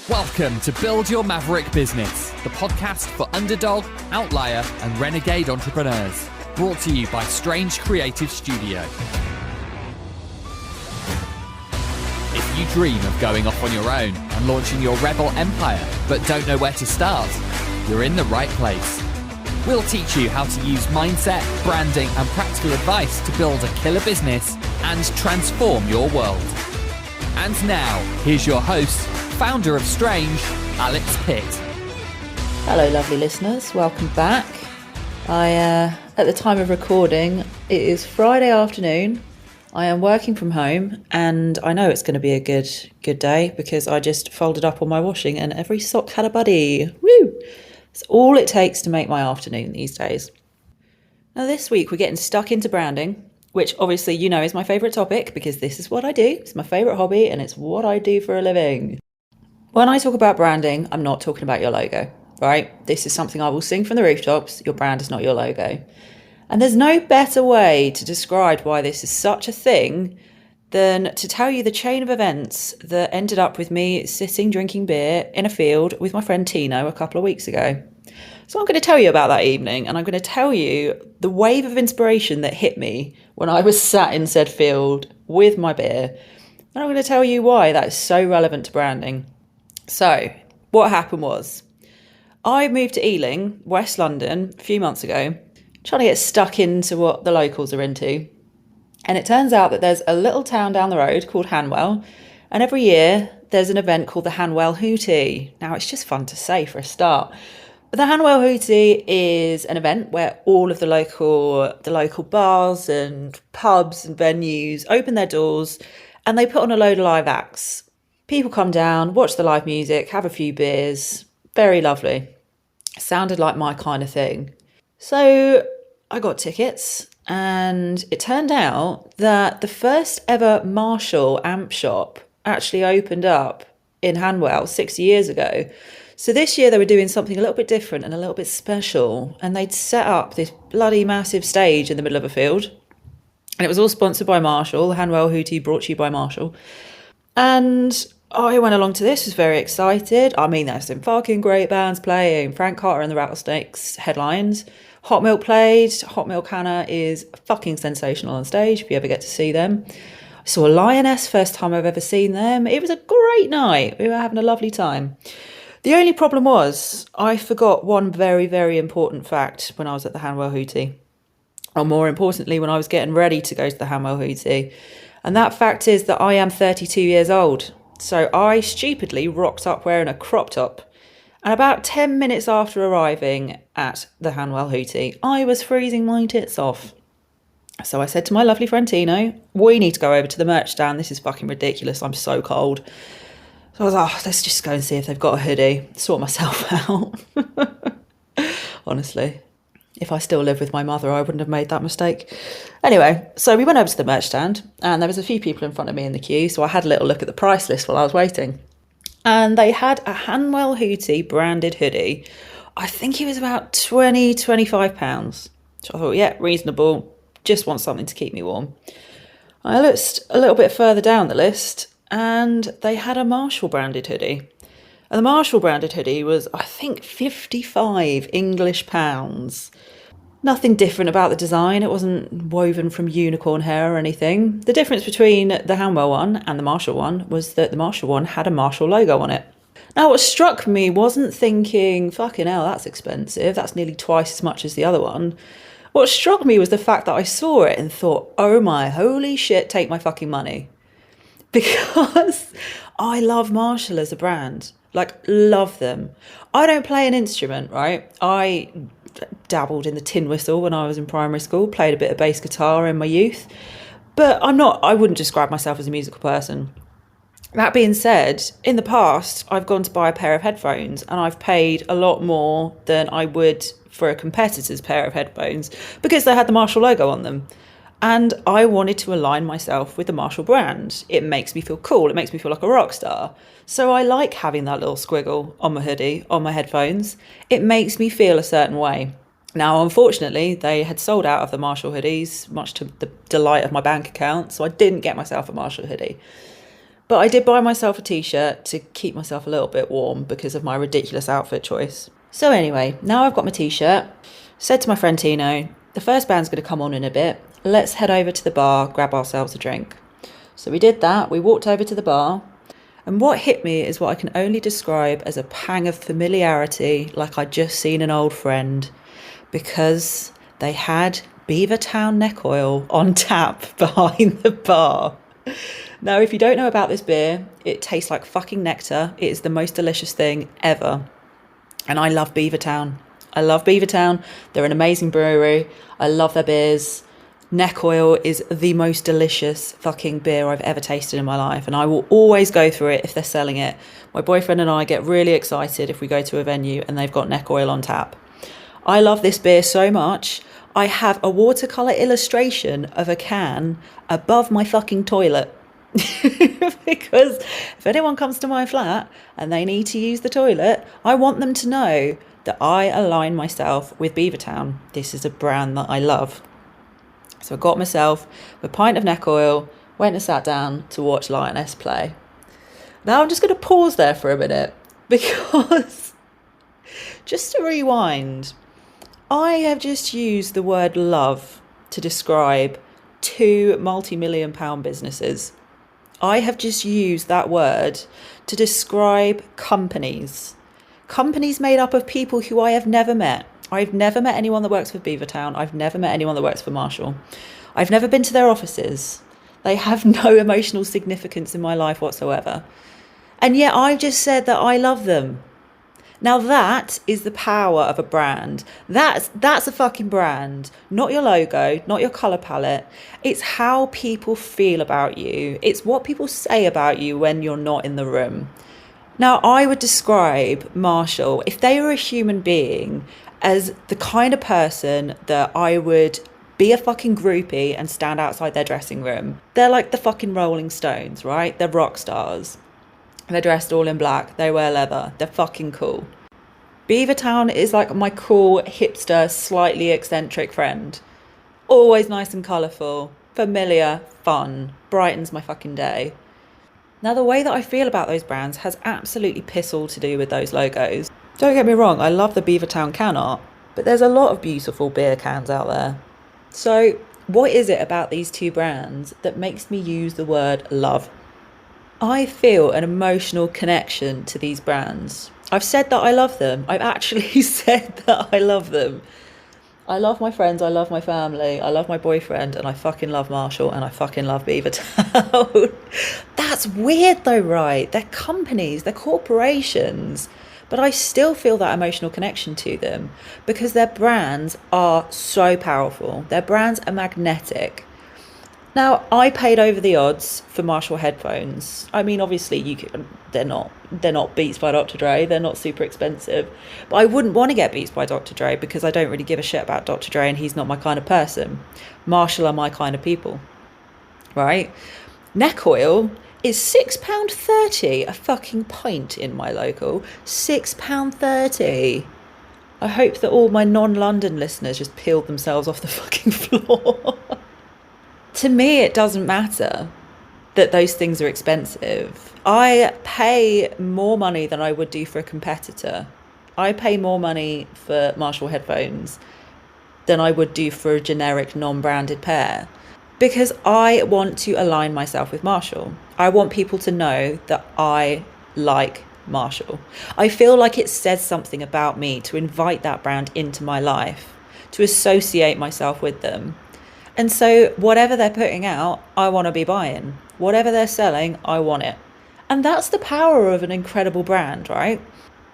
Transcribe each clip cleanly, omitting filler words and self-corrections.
Welcome to Build Your Maverick Business, the podcast for underdog, outlier, and renegade entrepreneurs. Brought to you by Strange Creative Studio. If you dream of going off on your own and launching your rebel empire, but don't know where to start, you're in the right place. We'll teach you how to use mindset, branding, and practical advice to build a killer business and transform your world. And now, here's your host, founder of Strange, Alex Pitt. Hello, lovely listeners. Welcome back. At the time of recording, it is Friday afternoon. I am working from home, and I know it's going to be a good day because I just folded up all my washing, and every sock had a buddy. Woo! It's all it takes to make my afternoon these days. Now, this week we're getting stuck into branding, which obviously you know is my favourite topic because this is what I do. It's my favourite hobby, and it's what I do for a living. When I talk about branding, I'm not talking about your logo, right? This is something I will sing from the rooftops. Your brand is not your logo. And there's no better way to describe why this is such a thing than to tell you the chain of events that ended up with me sitting drinking beer in a field with my friend Tino a couple of weeks ago. So I'm going to tell you about that evening, and I'm going to tell you the wave of inspiration that hit me when I was sat in said field with my beer. And I'm going to tell you why that is so relevant to branding. So what happened was I moved to Ealing, West London, a few months ago, trying to get stuck into what the locals are into. And it turns out that there's a little town down the road called Hanwell, and every year there's an event called the Hanwell Hootie. Now, it's just fun to say for a start. But the Hanwell Hootie is an event where all of the local bars and pubs and venues open their doors, and they put on a load of live acts. People come down, watch the live music, have a few beers. Very lovely. Sounded like my kind of thing. So I got tickets, and it turned out that the first ever Marshall amp shop actually opened up in Hanwell 60 years ago. So this year they were doing something a little bit different and a little bit special, and they'd set up this bloody massive stage in the middle of a field, and it was all sponsored by Marshall. The Hanwell Hootie brought to you by Marshall. And I went along to this, was very excited. I mean, there's some fucking great bands playing. Frank Carter and the Rattlesnakes headlines. Hot Milk played. Hot Milk Hannah is fucking sensational on stage if you ever get to see them. I saw Lioness, first time I've ever seen them. It was a great night. We were having a lovely time. The only problem was I forgot one very, very important fact when I was at the Hanwell Hootie. Or more importantly, when I was getting ready to go to the Hanwell Hootie. And that fact is that I am 32 years old. So I stupidly rocked up wearing a crop top. And about 10 minutes after arriving at the Hanwell Hootie, I was freezing my tits off. So I said to my lovely friend Tino, we need to go over to the merch stand. This is fucking ridiculous. I'm so cold. So I was like, let's just go and see if they've got a hoodie. Sort myself out. Honestly. If I still lived with my mother, I wouldn't have made that mistake. Anyway, so we went over to the merch stand, and there was a few people in front of me in the queue, so I had a little look at the price list while I was waiting. And they had a Hanwell Hootie branded hoodie. I think it was about £25. So I thought, yeah, reasonable. Just want something to keep me warm. I looked a little bit further down the list, and they had a Marshall branded hoodie. And the Marshall branded hoodie was, I think, 55 English pounds. Nothing different about the design. It wasn't woven from unicorn hair or anything. The difference between the Hanwell one and the Marshall one was that the Marshall one had a Marshall logo on it. Now, what struck me wasn't thinking, fucking hell, that's expensive. That's nearly twice as much as the other one. What struck me was the fact that I saw it and thought, oh my holy shit, take my fucking money. Because I love Marshall as a brand. Like, love them. I don't play an instrument, right? I dabbled in the tin whistle when I was in primary school, played a bit of bass guitar in my youth, but I wouldn't describe myself as a musical person. That being said, in the past, I've gone to buy a pair of headphones and I've paid a lot more than I would for a competitor's pair of headphones because they had the Marshall logo on them. And I wanted to align myself with the Marshall brand. It makes me feel cool. It makes me feel like a rock star. So I like having that little squiggle on my hoodie, on my headphones. It makes me feel a certain way. Now, unfortunately, they had sold out of the Marshall hoodies, much to the delight of my bank account. So I didn't get myself a Marshall hoodie. But I did buy myself a t-shirt to keep myself a little bit warm because of my ridiculous outfit choice. So anyway, now I've got my t-shirt. Said to my friend Tino, the first band's going to come on in a bit. Let's head over to the bar, grab ourselves a drink. So we did that. We walked over to the bar. And what hit me is what I can only describe as a pang of familiarity, like I'd just seen an old friend, because they had Beavertown neck oil on tap behind the bar. Now, if you don't know about this beer, it tastes like fucking nectar. It is the most delicious thing ever. And I love Beavertown. I love Beavertown. They're an amazing brewery. I love their beers. Neck oil is the most delicious fucking beer I've ever tasted in my life. And I will always go through it if they're selling it. My boyfriend and I get really excited if we go to a venue and they've got neck oil on tap. I love this beer so much. I have a watercolour illustration of a can above my fucking toilet. Because if anyone comes to my flat and they need to use the toilet, I want them to know that I align myself with Beavertown. This is a brand that I love. So I got myself a pint of neck oil, went and sat down to watch Lioness play. Now I'm just going to pause there for a minute because just to rewind, I have just used the word love to describe 2 multi-million pound businesses. I have just used that word to describe companies. Companies made up of people who I have never met. I've never met anyone that works for Beavertown. I've never met anyone that works for Marshall. I've never been to their offices. They have no emotional significance in my life whatsoever. And yet I just said that I love them. Now that is the power of a brand. That's a fucking brand. Not your logo, not your colour palette. It's how people feel about you. It's what people say about you when you're not in the room. Now I would describe Marshall, if they were a human being, as the kind of person that I would be a fucking groupie and stand outside their dressing room. They're like the fucking Rolling Stones, right? They're rock stars. They're dressed all in black. They wear leather. They're fucking cool. Beavertown is like my cool, hipster, slightly eccentric friend. Always nice and colourful, familiar, fun, brightens my fucking day. Now, the way that I feel about those brands has absolutely piss all to do with those logos. Don't get me wrong, I love the Beavertown can art, but there's a lot of beautiful beer cans out there. So what is it about these 2 brands that makes me use the word love? I feel an emotional connection to these brands. I've said that I love them. I've actually said that I love them. I love my friends, I love my family, I love my boyfriend, and I fucking love Marshall, and I fucking love Beavertown. That's weird though, right? They're companies, they're corporations, but I still feel that emotional connection to them because their brands are so powerful. Their brands are magnetic. Now, I paid over the odds for Marshall headphones. I mean, obviously, they're not Beats by Dr. Dre. They're not super expensive. But I wouldn't want to get Beats by Dr. Dre because I don't really give a shit about Dr. Dre and he's not my kind of person. Marshall are my kind of people, right? Neck oil is £6.30 a fucking pint in my local. £6.30. I hope that all my non-London listeners just peeled themselves off the fucking floor. To me, it doesn't matter that those things are expensive. I pay more money than I would do for a competitor. I pay more money for Marshall headphones than I would do for a generic non-branded pair because I want to align myself with Marshall. I want people to know that I like Marshall. I feel like it says something about me to invite that brand into my life, to associate myself with them. And so whatever they're putting out, I want to be buying. Whatever they're selling, I want it. And that's the power of an incredible brand, right?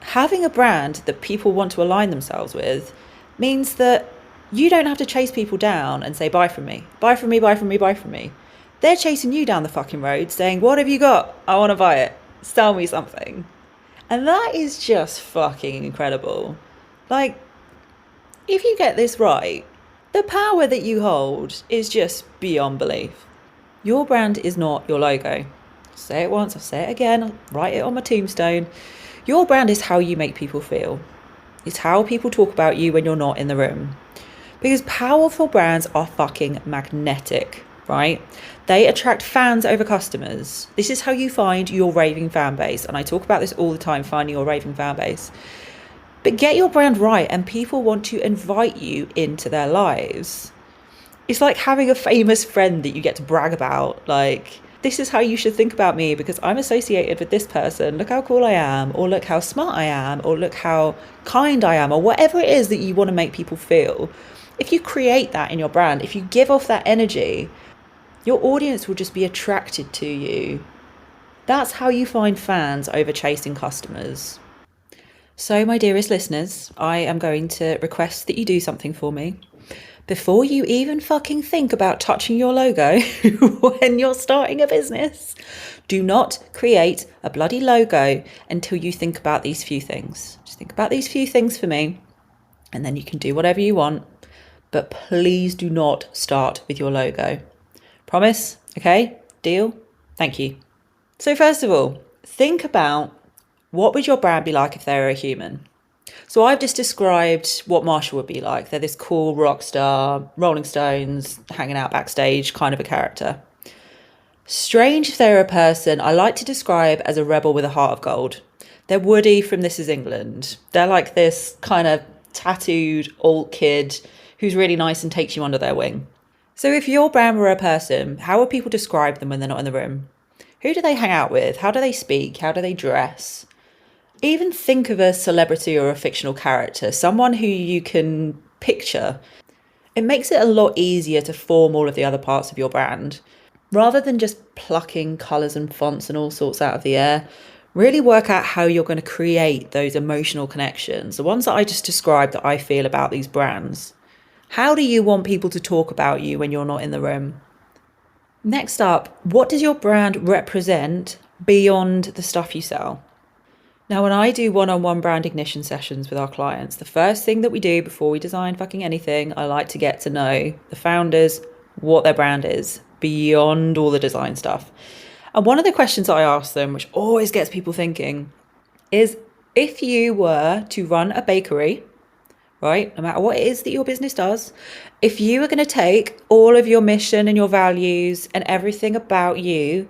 Having a brand that people want to align themselves with means that you don't have to chase people down and say, buy from me, buy from me, buy from me, buy from me. They're chasing you down the fucking road saying, what have you got? I want to buy it. Sell me something. And that is just fucking incredible. Like, if you get this right, the power that you hold is just beyond belief. Your brand is not your logo. I'll say it once, I'll say it again, I'll write it on my tombstone. Your brand is how you make people feel. It's how people talk about you when you're not in the room. Because powerful brands are fucking magnetic. right? They attract fans over customers. This is how you find your raving fan base. And I talk about this all the time, finding your raving fan base. But get your brand right and people want to invite you into their lives. It's like having a famous friend that you get to brag about. Like, this is how you should think about me because I'm associated with this person. Look how cool I am, or look how smart I am, or look how kind I am, or whatever it is that you want to make people feel. If you create that in your brand, if you give off that energy, your audience will just be attracted to you. That's how you find fans over chasing customers. So, my dearest listeners, I am going to request that you do something for me. Before you even fucking think about touching your logo when you're starting a business, do not create a bloody logo until you think about these few things. Just think about these few things for me, and then you can do whatever you want. But please do not start with your logo. Promise? Okay? Deal? Thank you. So first of all, think about what would your brand be like if they were a human? So I've just described what Marshall would be like. They're this cool rock star, Rolling Stones, hanging out backstage kind of a character. Strange if they're a person, I like to describe as a rebel with a heart of gold. They're Woody from This Is England. They're like this kind of tattooed alt kid who's really nice and takes you under their wing. So if your brand were a person, how would people describe them when they're not in the room? Who do they hang out with? How do they speak? How do they dress? Even think of a celebrity or a fictional character, someone who you can picture. It makes it a lot easier to form all of the other parts of your brand. Rather than just plucking colours and fonts and all sorts out of the air, really work out how you're going to create those emotional connections, the ones that I just described that I feel about these brands. How do you want people to talk about you when you're not in the room? Next up, what does your brand represent beyond the stuff you sell? Now, when I do one-on-one brand ignition sessions with our clients, the first thing that we do before we design fucking anything, I like to get to know the founders, what their brand is, beyond all the design stuff. And one of the questions I ask them, which always gets people thinking, is if you were to run a bakery, right, no matter what it is that your business does, if you were going to take all of your mission and your values and everything about you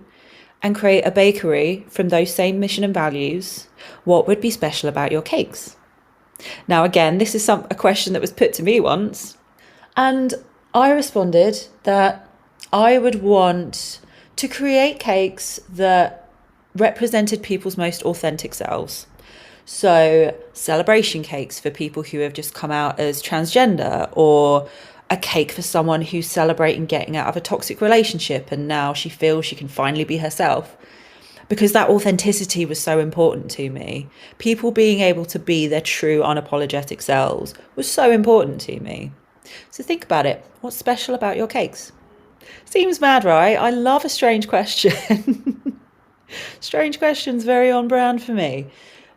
and create a bakery from those same mission and values, what would be special about your cakes? Now, again, this is a question that was put to me once, and I responded that I would want to create cakes that represented people's most authentic selves. So celebration cakes for people who have just come out as transgender, or a cake for someone who's celebrating getting out of a toxic relationship and now she feels she can finally be herself. Because that authenticity was so important to me. People being able to be their true unapologetic selves was so important to me. So think about it. What's special about your cakes? Seems mad, right? I love a strange question. Strange questions, very on brand for me.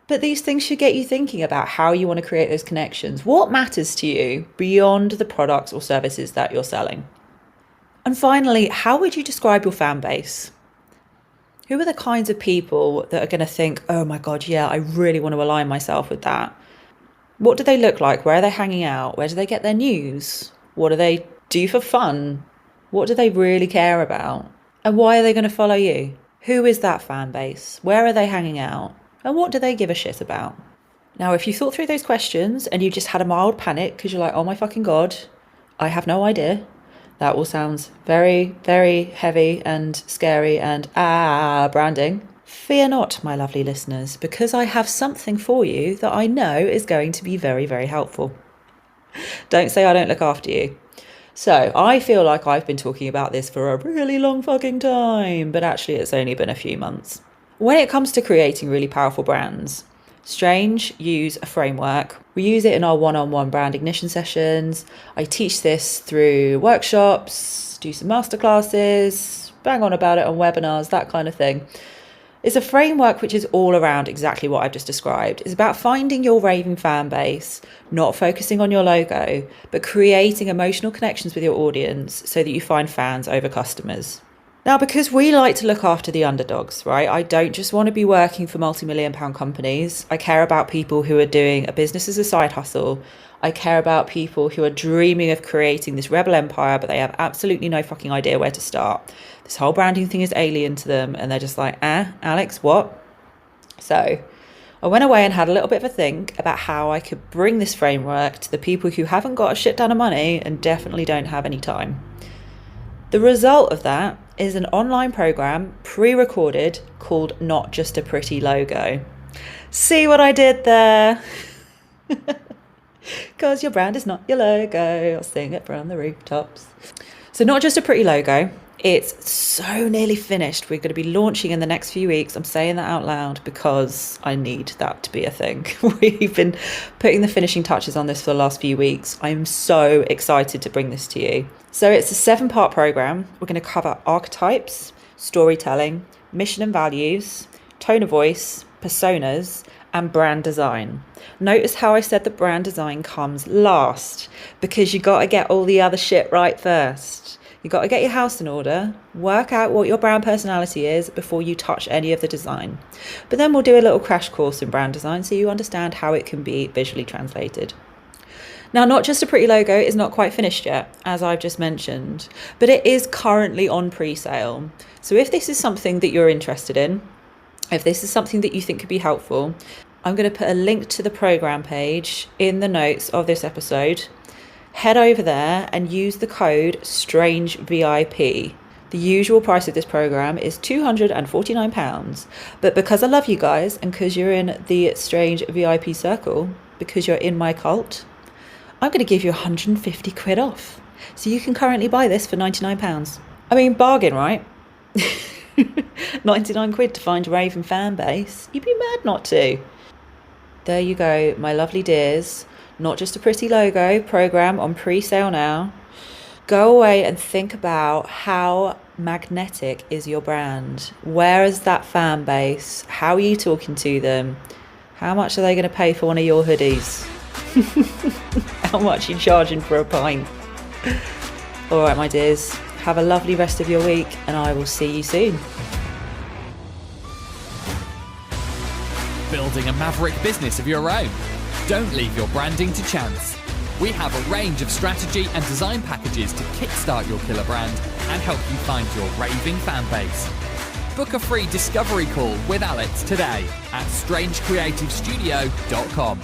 But these things should get you thinking about how you want to create those connections. What matters to you beyond the products or services that you're selling? And finally, how would you describe your fan base? Who are the kinds of people that are going to think, oh my God, yeah, I really want to align myself with that? What do they look like? Where are they hanging out? Where do they get their news? What do they do for fun? What do they really care about? And why are they going to follow you? Who is that fan base? Where are they hanging out? And what do they give a shit about? Now, if you thought through those questions and you just had a mild panic because you're like, oh my fucking God, I have no idea. That all sounds very, very heavy and scary and branding. Fear not, my lovely listeners, because I have something for you that I know is going to be very, very helpful. Don't say I don't look after you. So I feel like I've been talking about this for a really long fucking time, but actually it's only been a few months. When it comes to creating really powerful brands, Strange use a framework. We use it in our one-on-one brand ignition sessions. I teach this through workshops, do some masterclasses, bang on about it on webinars, that kind of thing. It's a framework which is all around exactly what I've just described. It's about finding your raving fan base, not focusing on your logo, but creating emotional connections with your audience so that you find fans over customers. Now, because we like to look after the underdogs, right? I don't just want to be working for multi-million pound companies. I care about people who are doing a business as a side hustle. I care about people who are dreaming of creating this rebel empire, but they have absolutely no fucking idea where to start. This whole branding thing is alien to them, and they're just like, Alex, what? So I went away and had a little bit of a think about how I could bring this framework to the people who haven't got a shit ton of money and definitely don't have any time. The result of that is an online program pre-recorded called Not Just a Pretty Logo. See what I did there? Because your brand is not your logo. I'll sing it from the rooftops. So Not Just a Pretty Logo. It's so nearly finished. We're going to be launching in the next few weeks. I'm saying that out loud because I need that to be a thing. We've been putting the finishing touches on this for the last few weeks. I'm so excited to bring this to you. So it's a 7-part program. We're going to cover archetypes, storytelling, mission and values, tone of voice, personas, and brand design. Notice how I said that brand design comes last, because you got to get all the other shit right first. You got to get your house in order, work out what your brand personality is before you touch any of the design. But then we'll do a little crash course in brand design so you understand how it can be visually translated. Now, Not Just a Pretty Logo is not quite finished yet, as I've just mentioned, but it is currently on pre-sale. So if this is something that you're interested in, if this is something that you think could be helpful, I'm going to put a link to the program page in the notes of this episode. Head over there and use the code STRANGEVIP. The usual price of this program is £249, but because I love you guys and because you're in the Strange VIP circle, because you're in my cult, I'm going to give you 150 quid off. So you can currently buy this for £99. I mean, bargain, right? 99 quid to find a raving fan base. You'd be mad not to. There you go, my lovely dears. Not Just a Pretty Logo program on pre-sale now. Go away and think about how magnetic is your brand. Where is that fan base? How are you talking to them? How much are they going to pay for one of your hoodies? How much are you charging for a pint? All right, my dears. Have a lovely rest of your week, and I will see you soon. Building a maverick business of your own. Don't leave your branding to chance. We have a range of strategy and design packages to kickstart your killer brand and help you find your raving fan base. Book a free discovery call with Alex today at strangecreativestudio.com.